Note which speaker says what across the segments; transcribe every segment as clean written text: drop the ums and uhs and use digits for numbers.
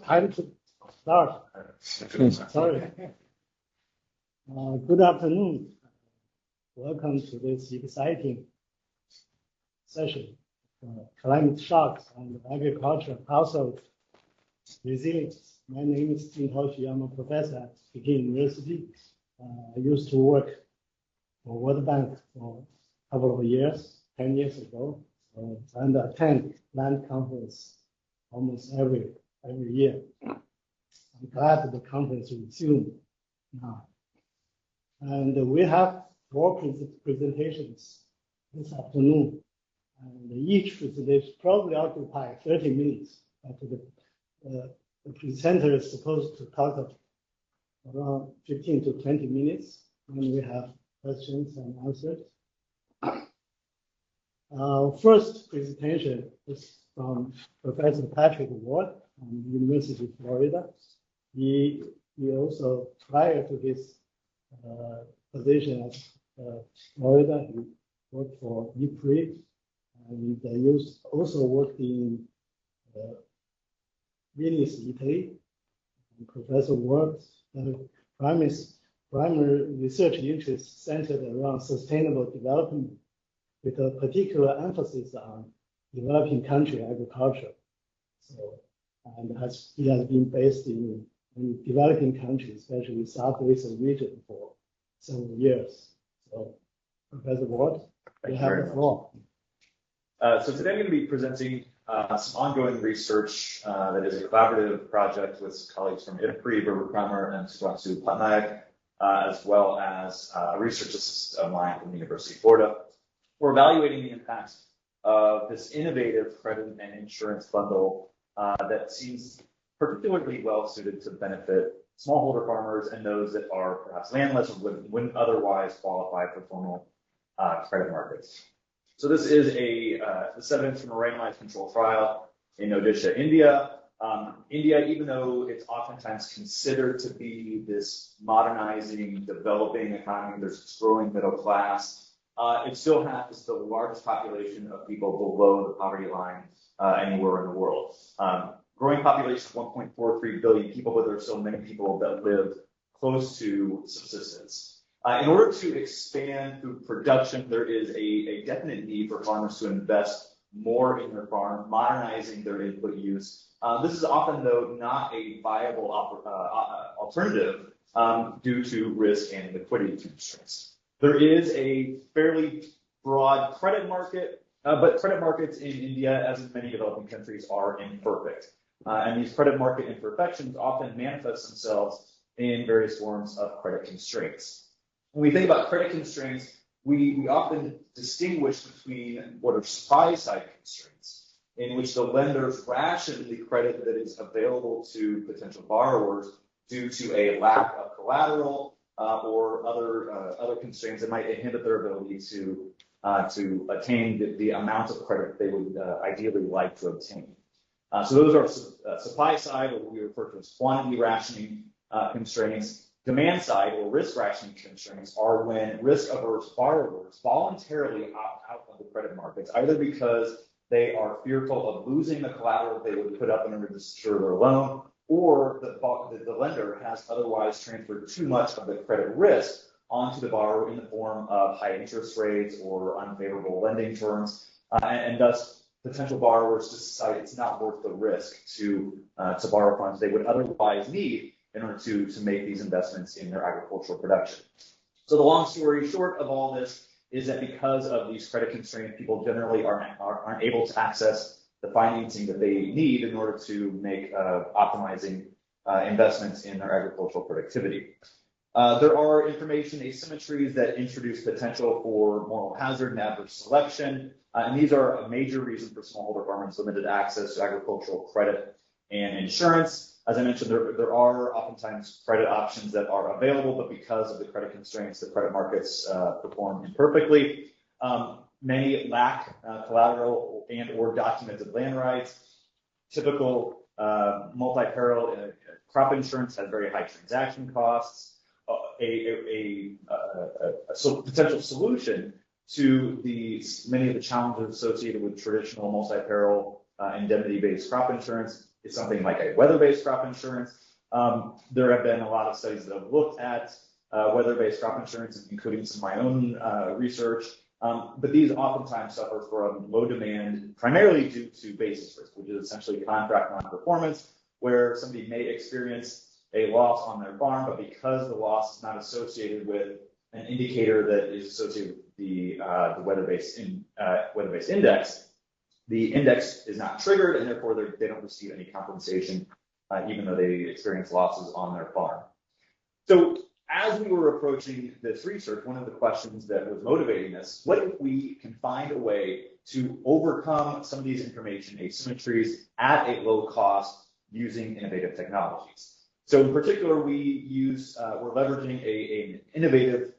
Speaker 1: Time to start. Sorry. Good afternoon. Welcome to this exciting session. Climate shocks and agriculture household resilience. My name is Jing Taoxu. I'm a professor at Peking University. I used to work for World Bank for a couple of years, 10 years ago, and attend land conference almost every year. I'm glad the conference resumed now. And we have 4 presentations this afternoon. And each presentation probably occupy 30 minutes. But the presenter is supposed to talk around 15 to 20 minutes. And we have questions and answers. First presentation is from Professor Patrick Ward from the University of Florida. He also, prior to his position at Florida, he worked for EPRI, and he also worked in Venice, Italy. And Professor Ward's primary research interests centered around sustainable development, with a particular emphasis on developing country agriculture. And he has been based in developing countries, especially Southwestern region, for several years. So, Professor Ward, you have the floor.
Speaker 2: So today I'm going to be presenting some ongoing research that is a collaborative project with colleagues from IPRI, Berber Kramer, and Sugwatsu Patnaik, as well as a research assistant of mine from the University of Florida. We're evaluating the impacts of this innovative credit and insurance bundle that seems particularly well suited to benefit smallholder farmers and those that are perhaps landless or wouldn't otherwise qualify for formal credit markets. So this is this evidence from a randomized control trial in Odisha, India. India, even though it's oftentimes considered to be this modernizing, developing economy, there's this growing middle class, it still has the largest population of people below the poverty line anywhere in the world. Growing population of 1.43 billion people, but there are so many people that live close to subsistence. In order to expand food production, there is a definite need for farmers to invest more in their farm, modernizing their input use. This is often, though, not a viable alternative due to risk and liquidity constraints. There is a fairly broad credit market, but credit markets in India, as in many developing countries, are imperfect. And these credit market imperfections often manifest themselves in various forms of credit constraints. When we think about credit constraints, we often distinguish between what are supply-side constraints, in which the lenders ration the credit that is available to potential borrowers due to a lack of collateral or other constraints that might inhibit their ability to attain the amount of credit they would ideally like to obtain. So those are supply side, or what we refer to as quantity rationing constraints. Demand side, or risk rationing constraints, are when risk-averse borrowers voluntarily opt out of the credit markets, either because they are fearful of losing the collateral they would put up in order to secure their loan, or the lender has otherwise transferred too much of the credit risk onto the borrower in the form of high interest rates or unfavorable lending terms, and thus potential borrowers decide it's not worth the risk to borrow funds they would otherwise need in order to make these investments in their agricultural production. So the long story short of all this is that because of these credit constraints, people generally aren't able to access the financing that they need in order to make optimizing investments in their agricultural productivity. There are information asymmetries that introduce potential for moral hazard and adverse selection, and these are a major reason for smallholder farmers' limited access to agricultural credit and insurance. As I mentioned, there are oftentimes credit options that are available, but because of the credit constraints, the credit markets perform imperfectly. Many lack collateral and or documented land rights. Typical multi-peril crop insurance has very high transaction costs. A potential solution to many of the challenges associated with traditional multi-peril indemnity-based crop insurance is something like a weather-based crop insurance. There have been a lot of studies that have looked at weather-based crop insurance, including some of my own research. But these oftentimes suffer from low demand, primarily due to basis risk, which is essentially contract non-performance, where somebody may experience a loss on their farm, but because the loss is not associated with an indicator that is associated with the weather-based index, the index is not triggered, and therefore they don't receive any compensation, even though they experience losses on their farm. So as we were approaching this research, one of the questions that was motivating this, what if we can find a way to overcome some of these information asymmetries at a low cost using innovative technologies? So in particular, we're leveraging an innovative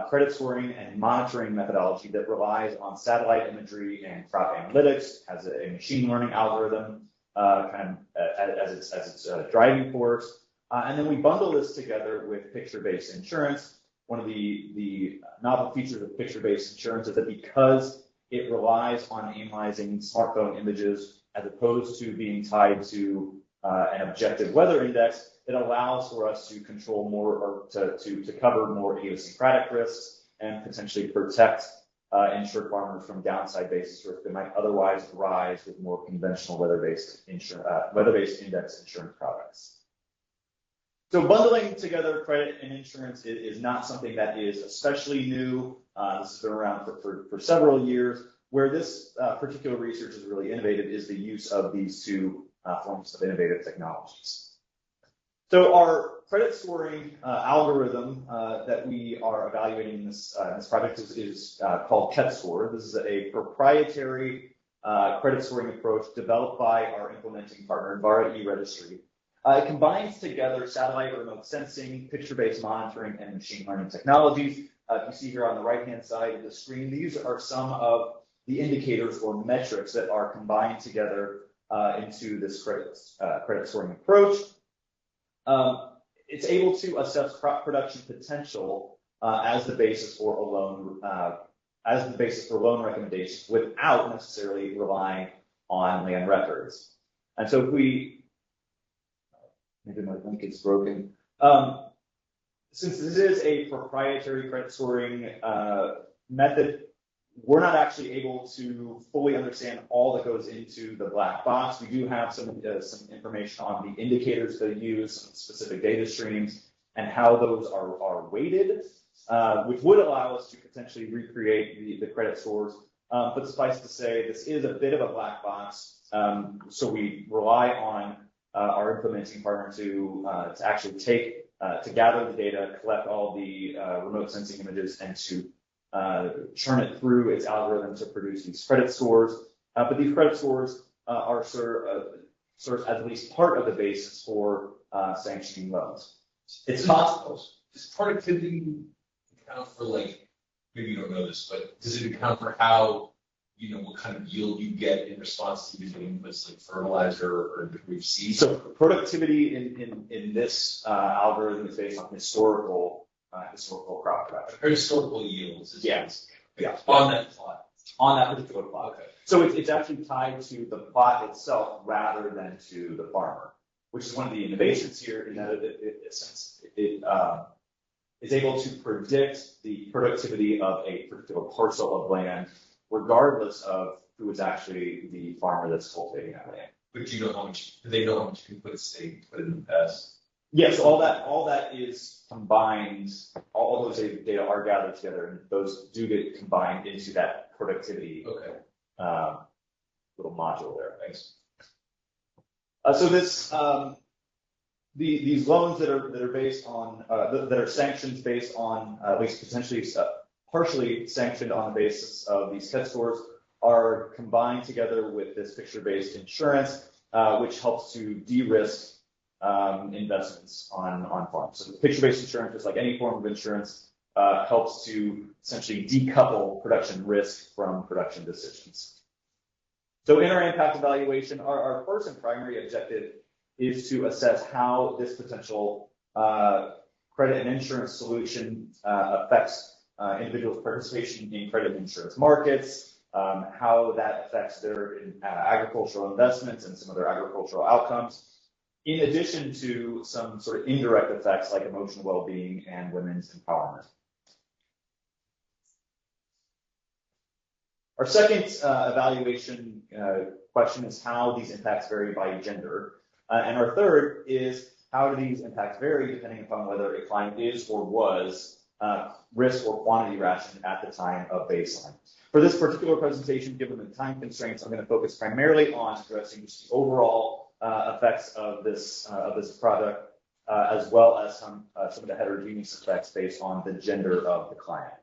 Speaker 2: credit scoring and monitoring methodology that relies on satellite imagery and crop analytics, has a machine learning algorithm as its driving force. And then we bundle this together with picture-based insurance. One of the novel features of picture-based insurance is that because it relies on analyzing smartphone images as opposed to being tied to an objective weather index, it allows for us to control more, or to cover more idiosyncratic risks and potentially protect insured farmers from downside basis risk that might otherwise arise with more conventional weather-based index insurance products. So bundling together credit and insurance is not something that is especially new. This has been around for several years. Where this particular research is really innovative is the use of these two forms of innovative technologies. So our credit scoring algorithm that we are evaluating in this project is called CetScore. This is a proprietary credit scoring approach developed by our implementing partner, Envara eRegistry. It combines together satellite remote sensing, picture-based monitoring, and machine learning technologies. You see here on the right-hand side of the screen, these are some of the indicators or metrics that are combined together into this credit scoring approach. It's able to assess crop production potential as the basis for loan recommendations without necessarily relying on land records. And so if maybe my link is broken. Since this is a proprietary credit scoring method, we're not actually able to fully understand all that goes into the black box. We do have some information on the indicators that use, some specific data streams, and how those are weighted, which would allow us to potentially recreate the credit scores. But suffice to say, this is a bit of a black box, so we rely on our implementing partner to actually to gather the data, collect all the remote sensing images, and to churn it through its algorithm to produce these credit scores. But these credit scores serve as at least part of the basis for sanctioning loans.
Speaker 3: It's possible. Does productivity account for, like, maybe you don't know this, but does it account for how, what kind of yield you get in response to using inputs like fertilizer or degree of seed?
Speaker 2: So productivity in this algorithm is based on historical crop production.
Speaker 3: Or historical yields.
Speaker 2: Yes. Yeah.
Speaker 3: On that plot.
Speaker 2: On that particular plot.
Speaker 3: Okay.
Speaker 2: So it's actually tied to the plot itself rather than to the farmer, which is one of the innovations here in that it is able to predict the productivity of a particular parcel of land, regardless of who is actually the farmer that's cultivating that land.
Speaker 3: But do they know how much you can put in the past?
Speaker 2: Yes, all that is combined. All those data are gathered together, and those do get combined into that productivity little module there.
Speaker 3: Thanks.
Speaker 2: So this these loans that are based on that are sanctioned based on at least potentially partially sanctioned on the basis of these test scores are combined together with this picture-based insurance, which helps to de-risk investments on farms. So picture-based insurance, just like any form of insurance, helps to essentially decouple production risk from production decisions. So in our impact evaluation, our first and primary objective is to assess how this potential credit and insurance solution affects individuals' participation in credit and insurance markets, how that affects their agricultural investments and some of their agricultural outcomes, in addition to some sort of indirect effects like emotional well-being and women's empowerment. Our second evaluation question is how these impacts vary by gender. And our third is how do these impacts vary depending upon whether a client is or was risk or quantity rationed at the time of baseline. For this particular presentation, given the time constraints, I'm going to focus primarily on addressing just the overall effects of this product, as well as some of the heterogeneous effects based on the gender of the client.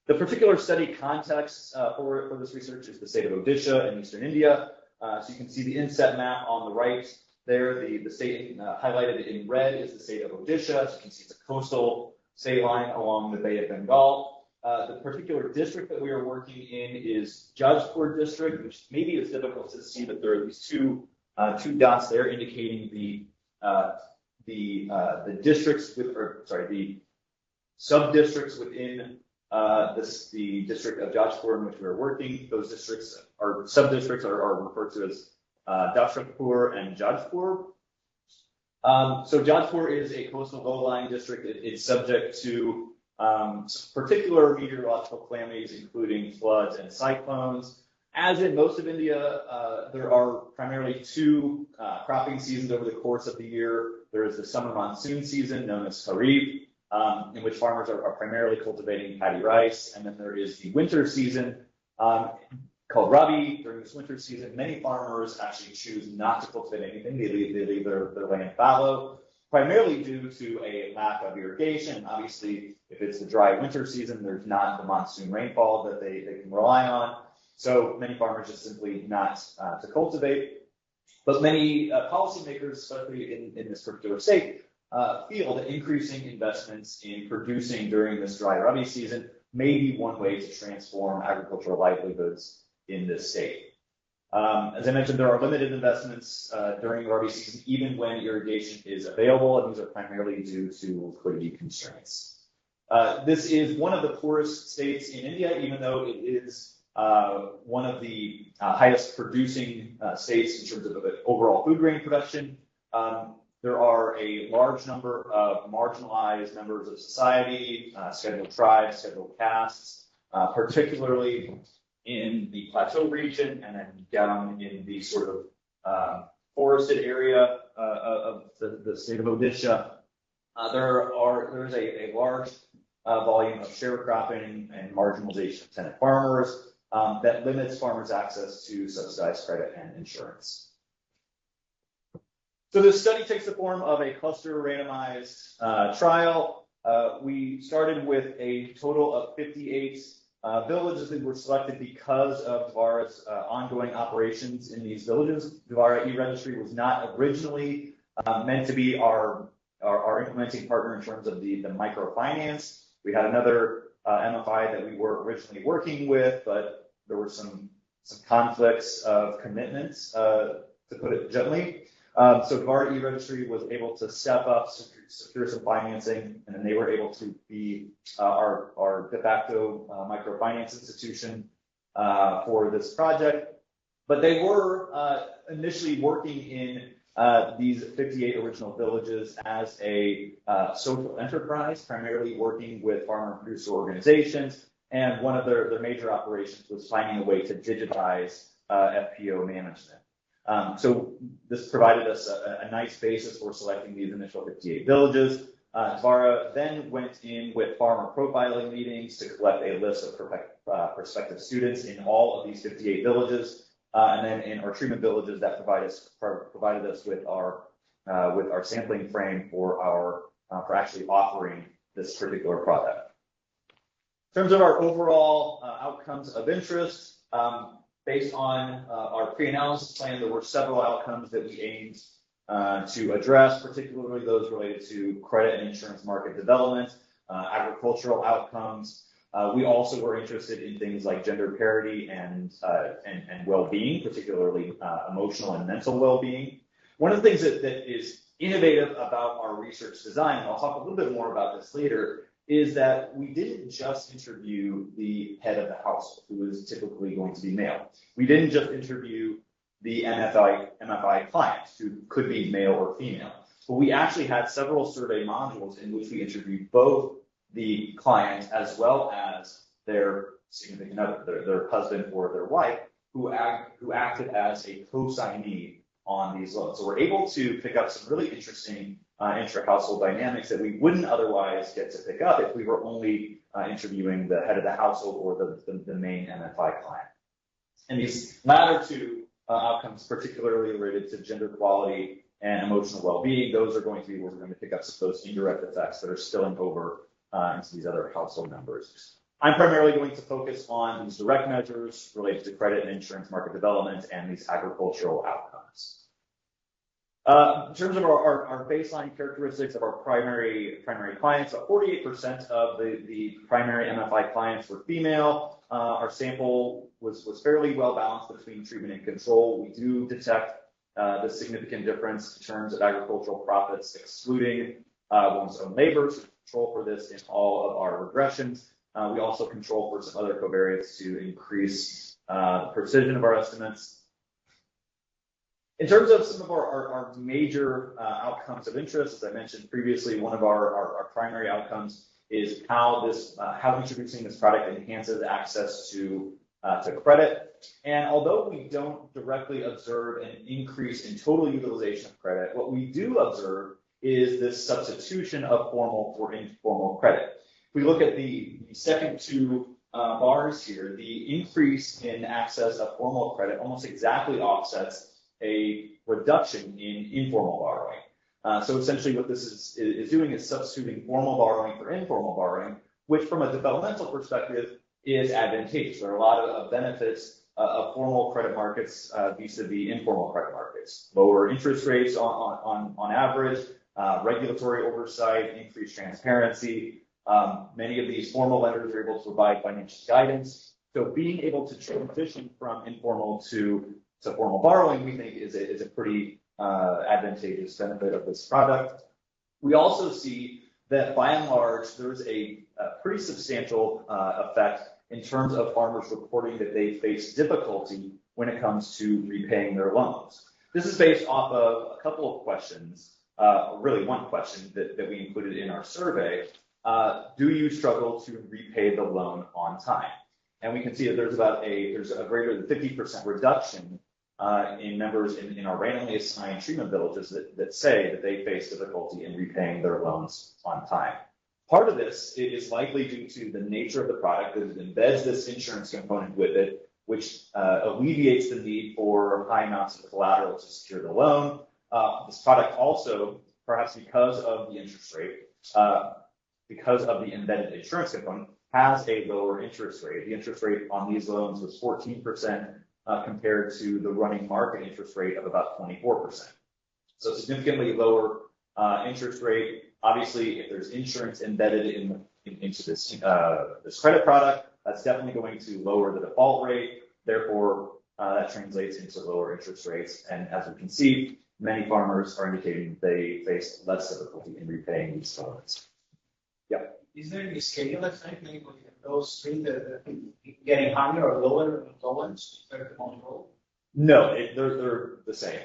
Speaker 2: The particular study context for this research is the state of Odisha in eastern India. So you can see the inset map on the right there. The state highlighted in red is the state of Odisha. So you can see it's a coastal state line along the Bay of Bengal. The particular district that we are working in is Jajpur district, which maybe is difficult to see, but there are these two dots there indicating the districts the sub-districts within the district of Jajpur in which we are working. Those districts or sub-districts are referred to as Dashrapur and Jajpur. So Jajpur is a coastal low-lying district. It's subject to some particular meteorological calamities, including floods and cyclones. As in most of India, there are primarily two cropping seasons over the course of the year. There is the summer monsoon season, known as Kharif, in which farmers are primarily cultivating paddy rice. And then there is the winter season called Rabi. During this winter season, many farmers actually choose not to cultivate anything. They leave their land fallow, primarily due to a lack of irrigation. Obviously, if it's the dry winter season, there's not the monsoon rainfall that they can rely on. So many farmers just simply not to cultivate. But many policymakers, especially in this particular state, feel that increasing investments in producing during this dry Rabi season may be one way to transform agricultural livelihoods in this state. As I mentioned, there are limited investments during the Rabi season, even when irrigation is available, and these are primarily due to liquidity constraints. This is one of the poorest states in India, even though it is one of the highest producing states in terms of overall food grain production. There are a large number of marginalized members of society, scheduled tribes, scheduled castes, particularly in the plateau region and then down in the sort of forested area of the state of Odisha. There is a large volume of sharecropping and marginalization of tenant farmers that limits farmers' access to subsidized credit and insurance. So this study takes the form of a cluster randomized trial. We started with a total of 58 villages that were selected because of Dvara's ongoing operations in these villages. Dvara e-Registry was not originally meant to be our implementing partner in terms of the microfinance. We had another MFI that we were originally working with, but there were some conflicts of commitments, to put it gently. So Dvara e-Registry was able to step up, secure some financing, and then they were able to be our de facto microfinance institution for this project. But they were initially working in these 58 original villages as a social enterprise, primarily working with farmer and producer organizations. And one of their major operations was finding a way to digitize FPO management. So this provided us a nice basis for selecting these initial 58 villages. Dvara then went in with farmer profiling meetings to collect a list of prospective students in all of these 58 villages. And then in our treatment villages, that provided us with our sampling frame for actually offering this particular product. In terms of our overall outcomes of interest, based on our pre-analysis plan, there were several outcomes that we aimed to address, particularly those related to credit and insurance market development, agricultural outcomes. We also were interested in things like gender parity and well-being, particularly emotional and mental well-being. One of the things that is innovative about our research design, and I'll talk a little bit more about this later, is that we didn't just interview the head of the household, who is typically going to be male. We didn't just interview the MFI client, who could be male or female. But we actually had several survey modules in which we interviewed both the client as well as their significant other, their husband or their wife, who acted as a co-signee on these loans. So we're able to pick up some really interesting intra-household dynamics that we wouldn't otherwise get to pick up if we were only interviewing the head of the household or the main MFI client. And these latter two outcomes, particularly related to gender equality and emotional well-being, those are going to be where we're going to pick up some of those indirect effects that are spilling over into these other household members. I'm primarily going to focus on these direct measures related to credit and insurance market development and these agricultural outcomes. In terms of our baseline characteristics of our primary clients, 48% of the primary MFI clients were female. Our sample was fairly well balanced between treatment and control. We do detect the significant difference in terms of agricultural profits, excluding one's own labor. So control for this in all of our regressions. We also control for some other covariates to increase the precision of our estimates. In terms of some of our major outcomes of interest, as I mentioned previously, one of our primary outcomes is how introducing this product enhances access to credit. And although we don't directly observe an increase in total utilization of credit, what we do observe is this substitution of formal for informal credit. If we look at the second two bars here, the increase in access of formal credit almost exactly offsets a reduction in informal borrowing. So essentially what this is doing is substituting formal borrowing for informal borrowing, which from a developmental perspective is advantageous. There are a lot of benefits of formal credit markets vis-a-vis informal credit markets. Lower interest rates on average, regulatory oversight, increased transparency. Many of these formal lenders are able to provide financial guidance. So being able to transition from informal to formal borrowing, we think is a pretty advantageous benefit of this product. We also see that by and large, there's a pretty substantial effect in terms of farmers reporting that they face difficulty when it comes to repaying their loans. This is based off of a couple of questions, really one question that we included in our survey. Do you struggle to repay the loan on time? And we can see that there's a greater than 50% reduction in members in our randomly assigned treatment villages that say that they face difficulty in repaying their loans on time. Part of this is likely due to the nature of the product, that it embeds this insurance component with it, which alleviates the need for high amounts of collateral to secure the loan. This product also, perhaps because of the interest rate, because of the embedded insurance component, has a lower interest rate. The interest rate on these loans was 14% compared to the running market interest rate of about 24%. So significantly lower interest rate. Obviously, if there's insurance embedded into this credit product, that's definitely going to lower the default rate. Therefore, that translates into lower interest rates. And as we can see, many farmers are indicating they face less difficulty in repaying these loans. Yeah.
Speaker 4: Is there any scale effect, like those three getting higher or lower loans compared to control?
Speaker 2: No, they're the same.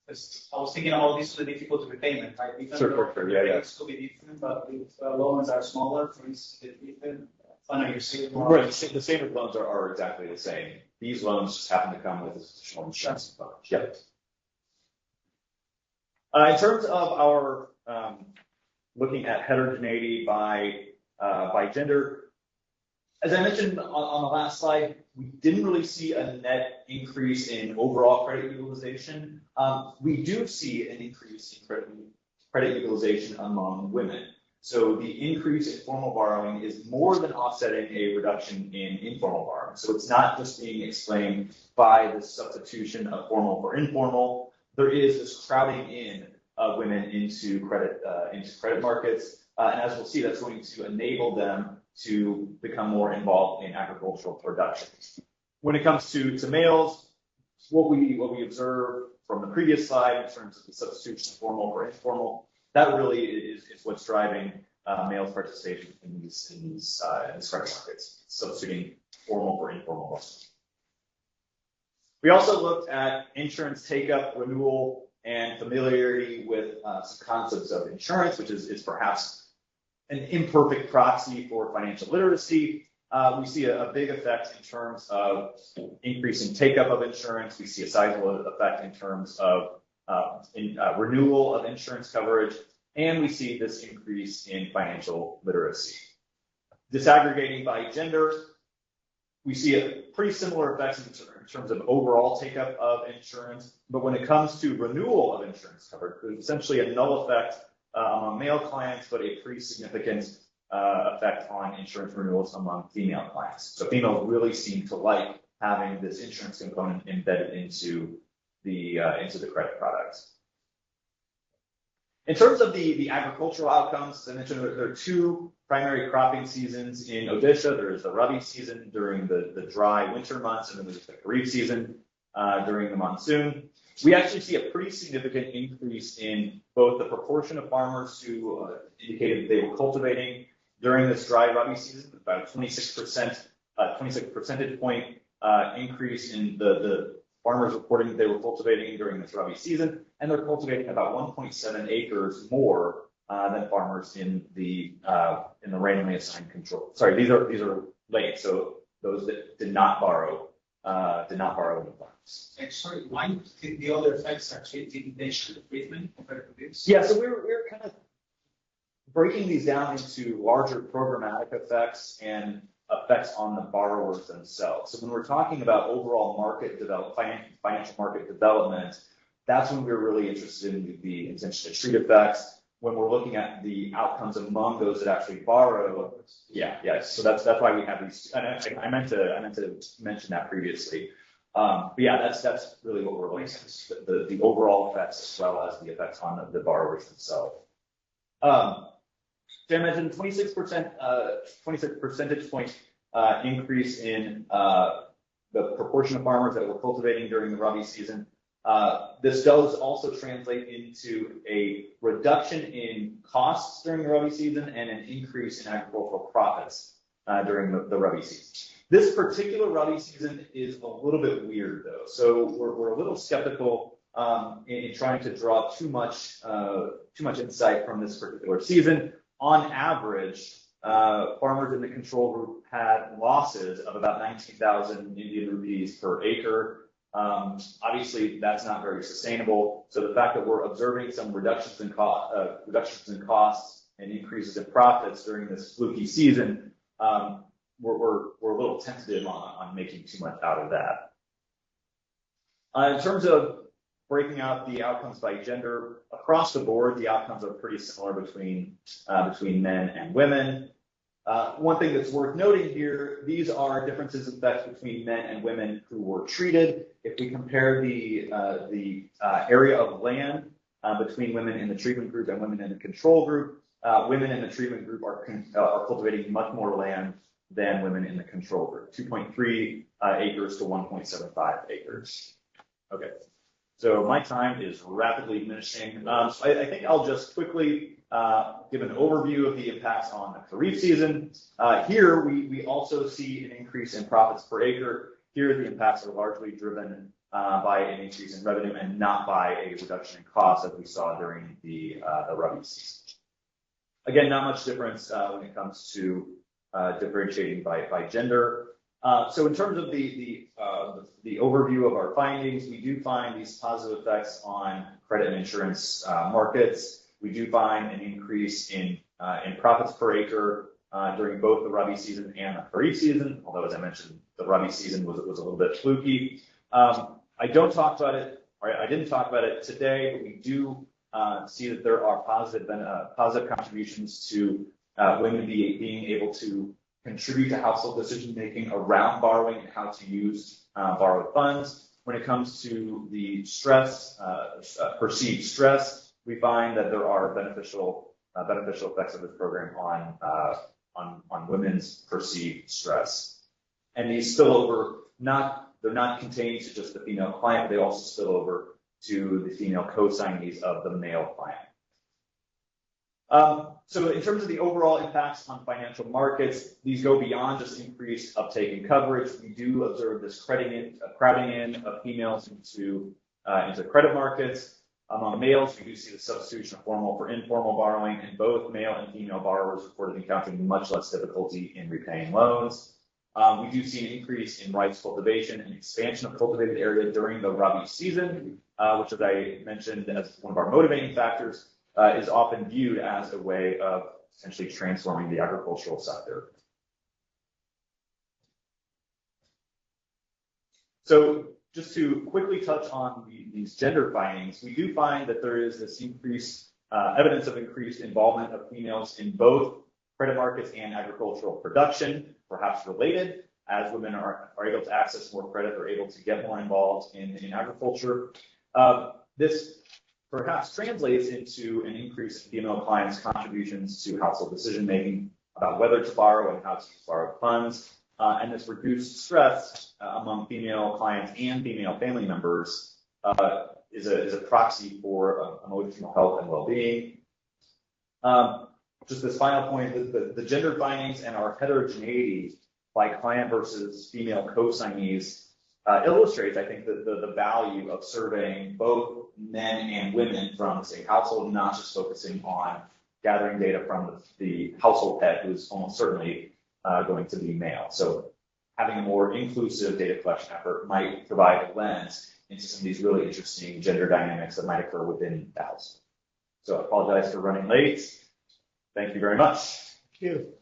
Speaker 4: I was thinking all this is difficult to repayment, right? Even
Speaker 2: Sure, yeah.
Speaker 4: It's could be different, but if loans are smaller, for instance, different.
Speaker 2: Right, the standard loans are exactly the same. These loans just happen to come with additional insurance components. Yep. In terms of our looking at heterogeneity by gender, as I mentioned on the last slide, we didn't really see a net increase in overall credit utilization. We do see an increase in credit utilization among women. So the increase in formal borrowing is more than offsetting a reduction in informal borrowing. So it's not just being explained by the substitution of formal for informal. There is this crowding in of women into credit markets. And as we'll see, that's going to enable them to become more involved in agricultural production. When it comes to males, what we observe from the previous slide in terms of the substitution of formal for informal, that really is what's driving males' participation in these credit markets, substituting formal for informal loans. We also looked at insurance take-up, renewal, and familiarity with some concepts of insurance, which is perhaps an imperfect proxy for financial literacy. We see a big effect in terms of increasing take-up of insurance. We see a sizable effect in terms of renewal of insurance coverage, and we see this increase in financial literacy. Disaggregating by gender, we see a pretty similar effects in terms of overall take-up of insurance, but when it comes to renewal of insurance coverage, there's essentially a null effect among male clients, but a pretty significant effect on insurance renewals among female clients. So females really seem to like having this insurance component embedded into the credit products. In terms of the agricultural outcomes, as I mentioned, there are two primary cropping seasons in Odisha. There is the Rabi season during the dry winter months, and then there's the Kharif season during the monsoon. We actually see a pretty significant increase in both the proportion of farmers who indicated they were cultivating during this dry Rabi season, about a 26% percentage point increase in the farmers reporting they were cultivating during this Rabi season, and they're cultivating about 1.7 acres more than farmers in the randomly assigned control. Sorry, these are late, so those that did not borrow in the farms.
Speaker 4: And sorry, why did the other effects actually didn't mention the treatment compared to this?
Speaker 2: Yeah, so we're kind of breaking these down into larger programmatic effects and effects on the borrowers themselves. So when we're talking about overall financial market development, that's when we're really interested in the intention to treat effects. When we're looking at the outcomes among those that actually borrow, so that's why we have these. And I meant to mention that previously. But yeah, that's really what we're looking at, the overall effects as well as the effects on the borrowers themselves. So I mentioned 26 percentage point increase in the proportion of farmers that were cultivating during the Rabi season. This does also translate into a reduction in costs during the Rabi season and an increase in agricultural profits during the Rabi season. This particular Rabi season is a little bit weird, though. So we're a little skeptical in trying to draw too much insight from this particular season. On average, farmers in the control group had losses of about 19,000 Indian rupees per acre. Obviously, that's not very sustainable. So the fact that we're observing some reductions in costs and increases in profits during this fluky season, we're a little tentative on making too much out of that. In terms of breaking out the outcomes by gender, across the board, the outcomes are pretty similar between men and women. One thing that's worth noting here, these are differences in effects between men and women who were treated. If we compare the area of land between women in the treatment group and women in the control group, women in the treatment group are cultivating much more land than women in the control group, 2.3 acres to 1.75 acres. Okay. So my time is rapidly diminishing. So I think I'll just quickly give an overview of the impacts on the Kharif season. Here, we also see an increase in profits per acre. Here, the impacts are largely driven by an increase in revenue and not by a reduction in costs, as we saw during the Rabi season. Again, not much difference when it comes to differentiating by gender. So in terms of the overview of our findings, we do find these positive effects on credit and insurance markets. We do find an increase in profits per acre during both the Rabi season and the Kharif season, although, as I mentioned, the Rabi season was a little bit fluky. I didn't talk about it today, but we do see that there are positive contributions to women being able to contribute to household decision-making around borrowing and how to use borrowed funds. When it comes to the stress, perceived stress, we find that there are beneficial effects of this program on women's perceived stress. And these spill over, they're not contained to just the female client, they also spill over to the female co-signees of the male client. So in terms of the overall impacts on financial markets, these go beyond just increased uptake and coverage. We do observe this crowding in of females into credit markets. Among males, we do see the substitution of formal for informal borrowing, and both male and female borrowers reported encountering much less difficulty in repaying loans. We do see an increase in rice cultivation and expansion of cultivated area during the Rabi season, which, as I mentioned, as one of our motivating factors, is often viewed as a way of essentially transforming the agricultural sector. So just to quickly touch on these gender findings, we do find that there is this increased evidence of increased involvement of females in both credit markets and agricultural production, perhaps related. As women are able to access more credit, they're able to get more involved in agriculture. This perhaps translates into an increase in female clients' contributions to household decision-making about whether to borrow and how to use borrowed funds. And this reduced stress among female clients and female family members is a proxy for emotional health and well-being. Just this final point, the gender findings and our heterogeneity by client versus female co-signees illustrates, I think, the value of surveying both men and women from the same household, not just focusing on gathering data from the household head, who's almost certainly going to be male. So having a more inclusive data collection effort might provide a lens into some of these really interesting gender dynamics that might occur within the household. So I apologize for running late. Thank you very much.
Speaker 1: Thank you.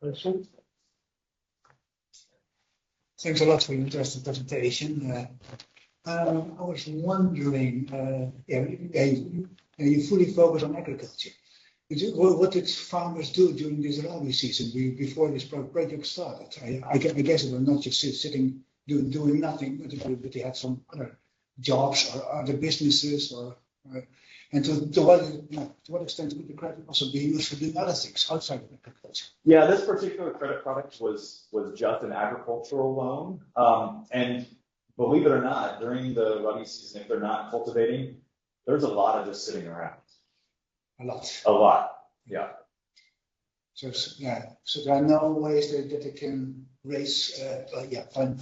Speaker 1: Question?
Speaker 5: Thanks a lot for your interesting presentation. I was wondering, you fully focus on agriculture. What did farmers do during this Rabi season before this project started? I guess it was not just sitting doing nothing, but they had some other jobs or other businesses, and to what extent could the credit also be used for doing other things outside of agriculture?
Speaker 2: Yeah, this particular credit product was just an agricultural loan, and believe it or not, during the Rabi season, if they're not cultivating, there's a lot of just sitting around. A lot, yeah.
Speaker 5: So there are no ways that they can raise,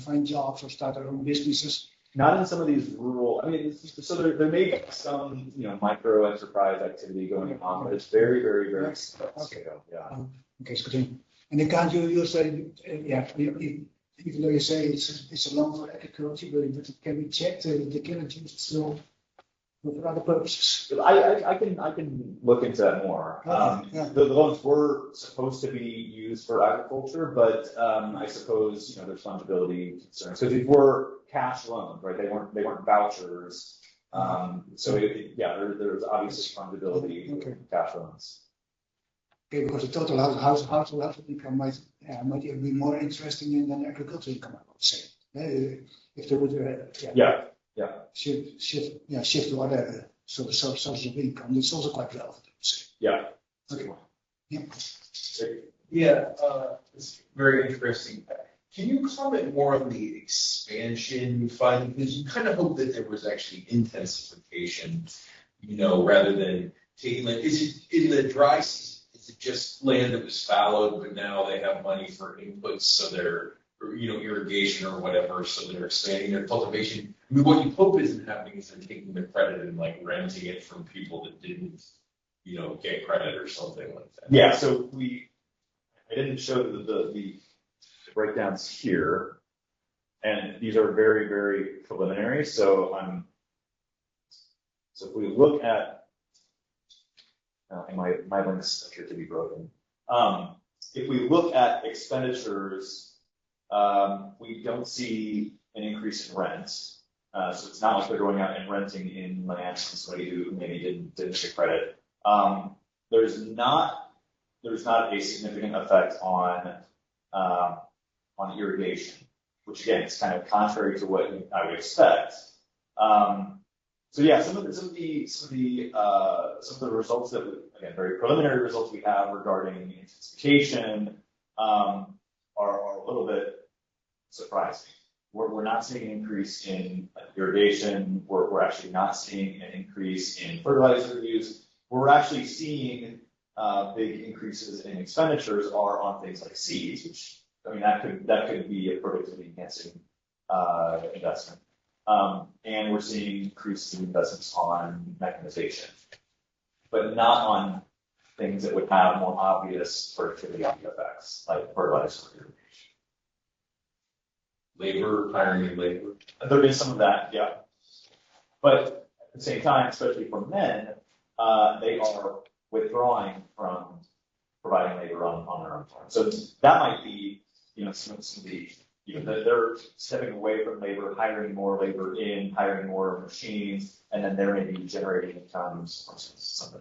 Speaker 5: find jobs or start their own businesses.
Speaker 2: Not in some of these rural. I mean, so there may be some micro enterprise activity going on, but it's very, very, very small scale. Yeah.
Speaker 5: Okay, so good. And then can't you say, even though you say it's a loan for agriculture, but it can be checked. They cannot use it still for other purposes.
Speaker 2: I can look into that more. The loans were supposed to be used for agriculture, but I suppose there's fungibility concerns because these were cash loans, right? They weren't vouchers. So there's obviously fungibility in cash loans.
Speaker 5: Okay, because the total household income might even be more interesting than agricultural income, I would say. If they would, shift to other sources of income, it's also quite relevant, I would say.
Speaker 2: Yeah.
Speaker 5: Okay.
Speaker 3: It's very interesting. Can you comment more on the expansion finding? Because you kind of hope that there was actually intensification, rather than taking land. Is it in the dry season? Is it just land that was fallowed, but now they have money for inputs, so they're, irrigation or whatever, so they're expanding their cultivation? I mean, what you hope isn't happening is they're taking the credit and renting it from people that didn't, get credit or something like that.
Speaker 2: Yeah. So I didn't show the breakdowns here, and these are very, very preliminary. So if we look at, and my links appear to be broken. If we look at expenditures, we don't see an increase in rent. So it's not like they're going out and renting in land from somebody who maybe didn't get credit. There's not a significant effect on irrigation, which again is kind of contrary to what I would expect. Some of the results that again, very preliminary results we have regarding intensification are a little bit surprising. We're not seeing an increase in irrigation. We're actually not seeing an increase in fertilizer use. We're actually seeing big increases in expenditures are on things like seeds, which, I mean, that could be a productivity enhancing, investment. And we're seeing increases in investments on mechanization, but not on things that would have more obvious productivity effects, like fertilizer or irrigation.
Speaker 3: Labor, hiring new labor.
Speaker 2: There is some of that, yeah. But at the same time, especially for men, they are withdrawing from providing labor on their own farm. So that might be, some of the, they're stepping away from labor, hiring more labor in, hiring more machines, and then they're maybe generating incomes or something.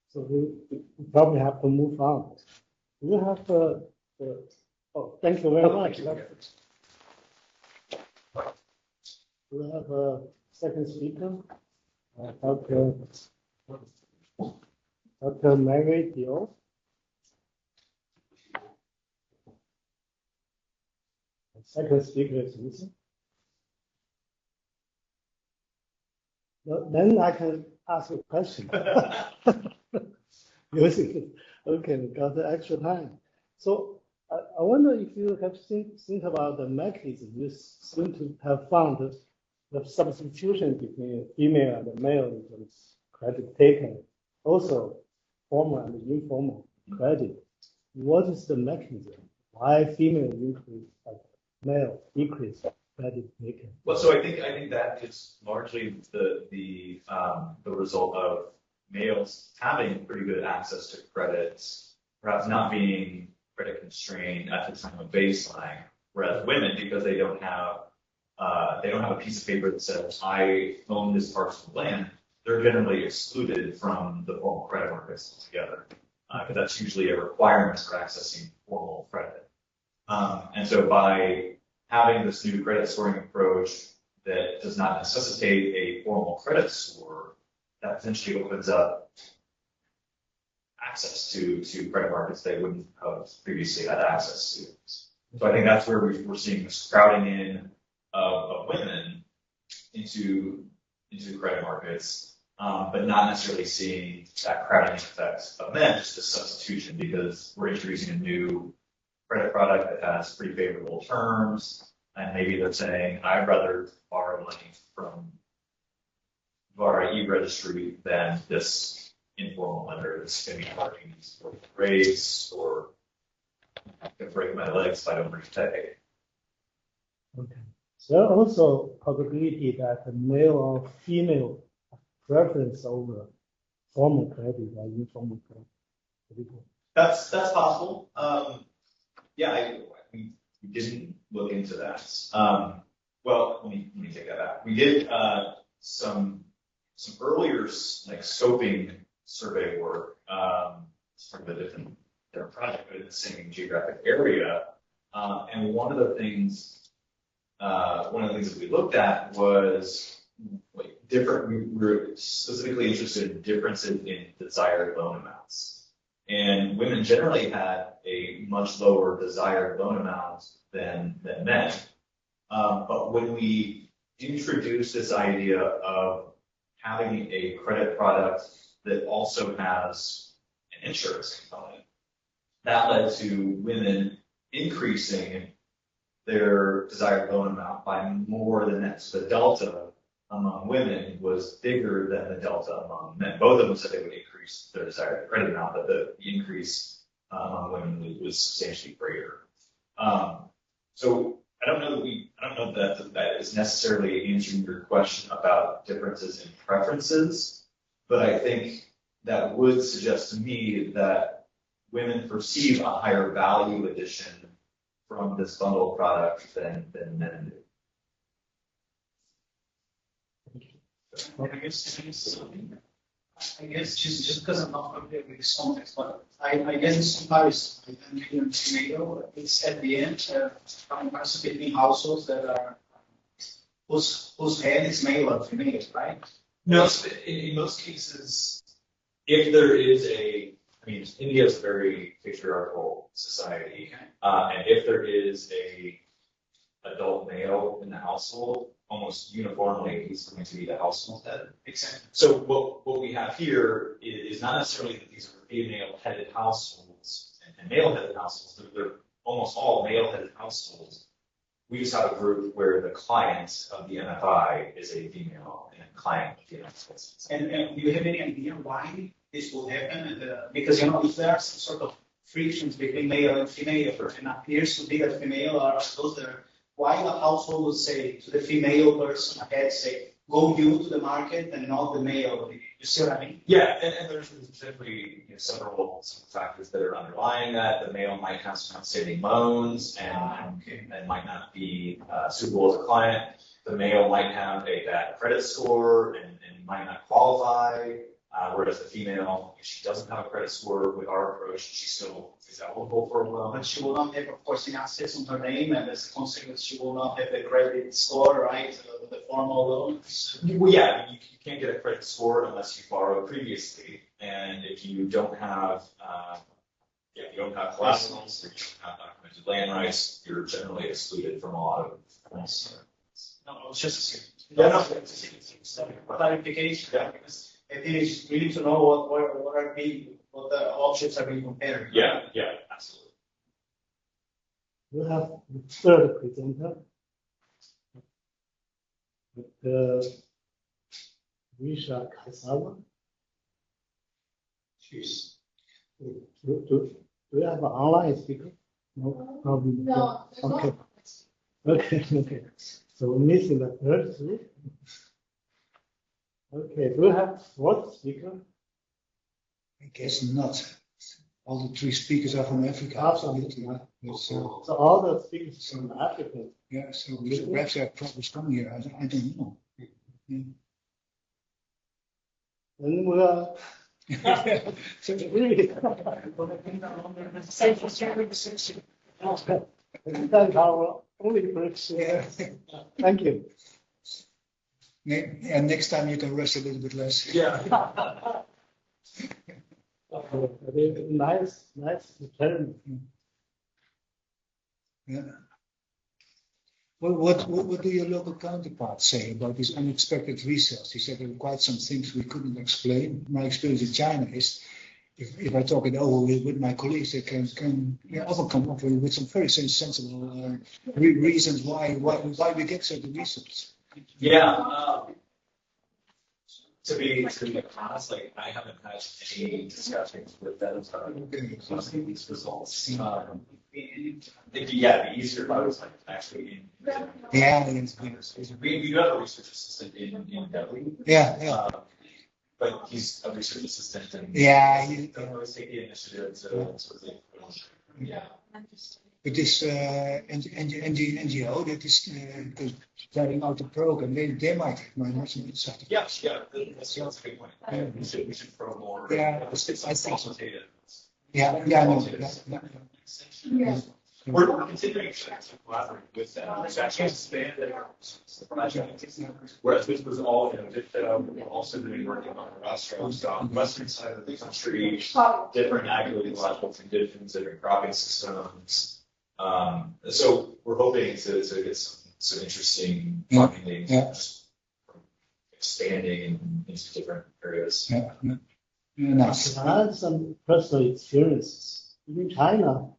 Speaker 1: So we probably have to move on. We have thank you very much. We have a second speaker, Dr. Mary Dio. The second speaker is missing. Then I can ask a question. Okay, we got the extra time. So I wonder if you have think about the mechanism. You seem to have found the substitution between female and male in terms of credit taken, also formal and informal credit. What is the mechanism? Why female increase, male decrease credit taken?
Speaker 2: Well, so I think that is largely the result of males having pretty good access to credits, perhaps not being credit constrained at the time of baseline, whereas women, because they don't have a piece of paper that says I own this parcel of land, they're generally excluded from the formal credit markets altogether, because that's usually a requirement for accessing formal credit. And so by having this new credit scoring approach that does not necessitate a formal credit score, that potentially opens up access to credit markets they wouldn't have previously had access to. So I think that's where we're seeing this crowding in of women into credit markets, but not necessarily seeing that crowding effect of men, just a substitution, because we're introducing a new credit product that has pretty favorable terms, and maybe they're saying, I'd rather borrow money from via e-registry than this informal lender that's going to be charging these rates or can break my legs if I don't repay.
Speaker 1: Okay. So there are also possibility that the male or female preference over formal credit or informal credit.
Speaker 2: That's possible. We didn't look into that. Well, let me take that back. We did some earlier scoping survey work from a different project, but in the same geographic area. And one of the things that we looked at was we were specifically interested in differences in desired loan amounts. And women generally had a much lower desired loan amount than men. But when we introduced this idea of having a credit product that also has an insurance component, that led to women increasing their desired loan amount by more than that. So the delta among women was bigger than the delta among men. Both of them said they would increase their desired credit amount, but the increase among women was substantially greater. So I don't know that is necessarily answering your question about differences in preferences, but I think that would suggest to me that women perceive a higher value addition from this bundled product than men do.
Speaker 4: I guess just because I'm not familiar with this context, but I guess in comparison, and tomato is at the end participating households that are whose head is male or female, right?
Speaker 2: No, in most cases, if there is India is a very patriarchal society, and if there is a adult male in the household, almost uniformly, he's going to be the household head.
Speaker 4: Exactly.
Speaker 2: So what we have here is not necessarily that these are female-headed households and male-headed households. They're almost all male-headed households. We just have a group where the client of the MFI is a female and a client of the MFI.
Speaker 4: And do you have any idea why this will happen? And, because, you know, if there are some sort of frictions between male and female, and appears to be that female are those that are, why the household would say to the female person ahead, say, go you to the market and not the male. You see what I mean?
Speaker 2: Yeah, and there's typically several factors that are underlying that. The male might have some outstanding loans and might not be suitable as a client. The male might have a bad credit score and might not qualify. Whereas the female, if she doesn't have a credit score with our approach, she still is eligible for a loan.
Speaker 4: But she will not have, of course, any assets on her name, and as a consequence, she will not have the credit score, right? The formal loans.
Speaker 2: Well, yeah, I mean, you can't get a credit score unless you borrowed previously, and if you don't have, if you don't have collaterals, or you don't have documented land rights, you're generally excluded from a lot of.
Speaker 4: No, I was just
Speaker 2: Yeah, no.
Speaker 4: clarification.
Speaker 2: Yeah.
Speaker 4: Because I think it's really to know what the options are being compared.
Speaker 2: Yeah, absolutely.
Speaker 1: We have the third presenter. Risha Kasawa.
Speaker 5: Jeez.
Speaker 1: Do we have an online speaker? No, probably not.
Speaker 6: No.
Speaker 1: Okay. Okay. So we're missing the third three. Okay, do we have fourth speaker?
Speaker 5: I guess not. All the three speakers are from Africa.
Speaker 1: Absolutely.
Speaker 5: So,
Speaker 1: So all the speakers from Africa.
Speaker 5: yeah, so perhaps there are problems coming here. I don't know. Yeah.
Speaker 1: Then we'll
Speaker 5: So,
Speaker 1: really that's our only person.
Speaker 5: yeah.
Speaker 1: Thank you.
Speaker 5: And next time you can rush a little bit less.
Speaker 2: Yeah.
Speaker 1: Nice turn.
Speaker 5: Yeah. Well, what do your local counterparts say about these unexpected resales? He said there were quite some things we couldn't explain. My experience in China is, if I talk it over with my colleagues, they can often come up with some very sensible reasons why we get certain results.
Speaker 2: Yeah. To be honest, like I haven't had any discussions with them about these results. The easier part is like actually we do have a research assistant in Delhi.
Speaker 5: Yeah.
Speaker 2: But he's a research assistant and
Speaker 5: He
Speaker 2: always take the initiative to sort of yeah.
Speaker 5: But this NGO that is carrying out the program, they might have some insight.
Speaker 2: Yeah, that's a good point. We should throw more.
Speaker 5: Yeah,
Speaker 2: let's get some consultative.
Speaker 5: Yeah.
Speaker 2: We're continuing to collaborate with them. We've actually expanded the project. Whereas this was all in Odisha, we're also doing work on restaurants on the western side of the country, different agricultural conditions, different cropping systems. So we're hoping to get some interesting findings, just expanding into different areas.
Speaker 5: Nice.
Speaker 1: I had some personal experiences in China.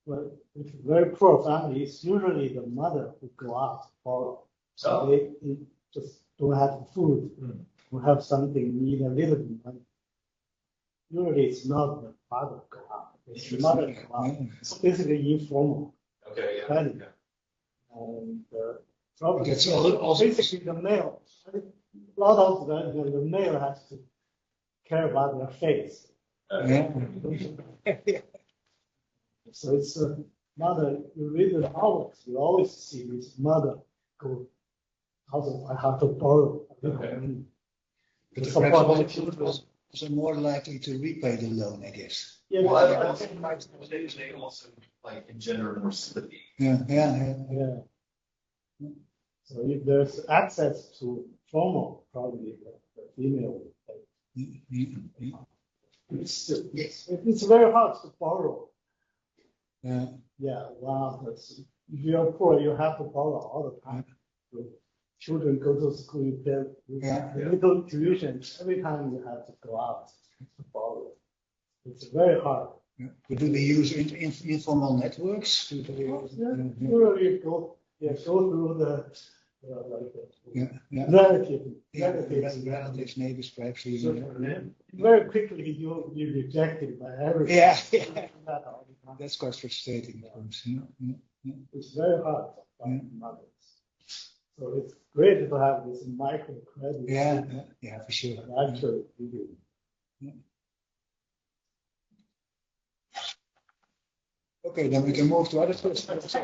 Speaker 1: Well, with very poor families, usually the mother would go out to borrow. So they just don't have food, don't have something, need a little bit money. Usually it's not the father go out, it's the mother go out. It's basically informal.
Speaker 2: Okay, yeah.
Speaker 1: Planning. And probably
Speaker 5: That's also
Speaker 1: basically the male. A lot of the male has to care about their face. So it's a mother, you read the novels, you always see this mother go, I have to borrow a little money.
Speaker 5: But the perhaps also more likely to repay the loan, I guess.
Speaker 1: Yeah,
Speaker 2: Well, I think they also like engender more sympathy.
Speaker 5: Yeah.
Speaker 1: yeah. So if there's access to formal, probably the female will pay. It's very hard to borrow. Yeah, wow. If you're poor, you have to borrow all the time. children go to school, you pay little tuition. Every time you have to go out to borrow. It's very hard.
Speaker 5: Yeah. But do they use informal networks? Do they,
Speaker 1: Usually go through the
Speaker 5: relatives, neighbors, perhaps
Speaker 1: So,
Speaker 5: even.
Speaker 1: very quickly you'll be rejected by everyone.
Speaker 5: Yeah.
Speaker 1: That all the time.
Speaker 5: That's quite frustrating, of course. Yeah.
Speaker 1: It's very hard to find mothers. So it's great to have this microcredit.
Speaker 5: Yeah, for sure.
Speaker 1: Actually,
Speaker 5: Okay, then we can move to other questions.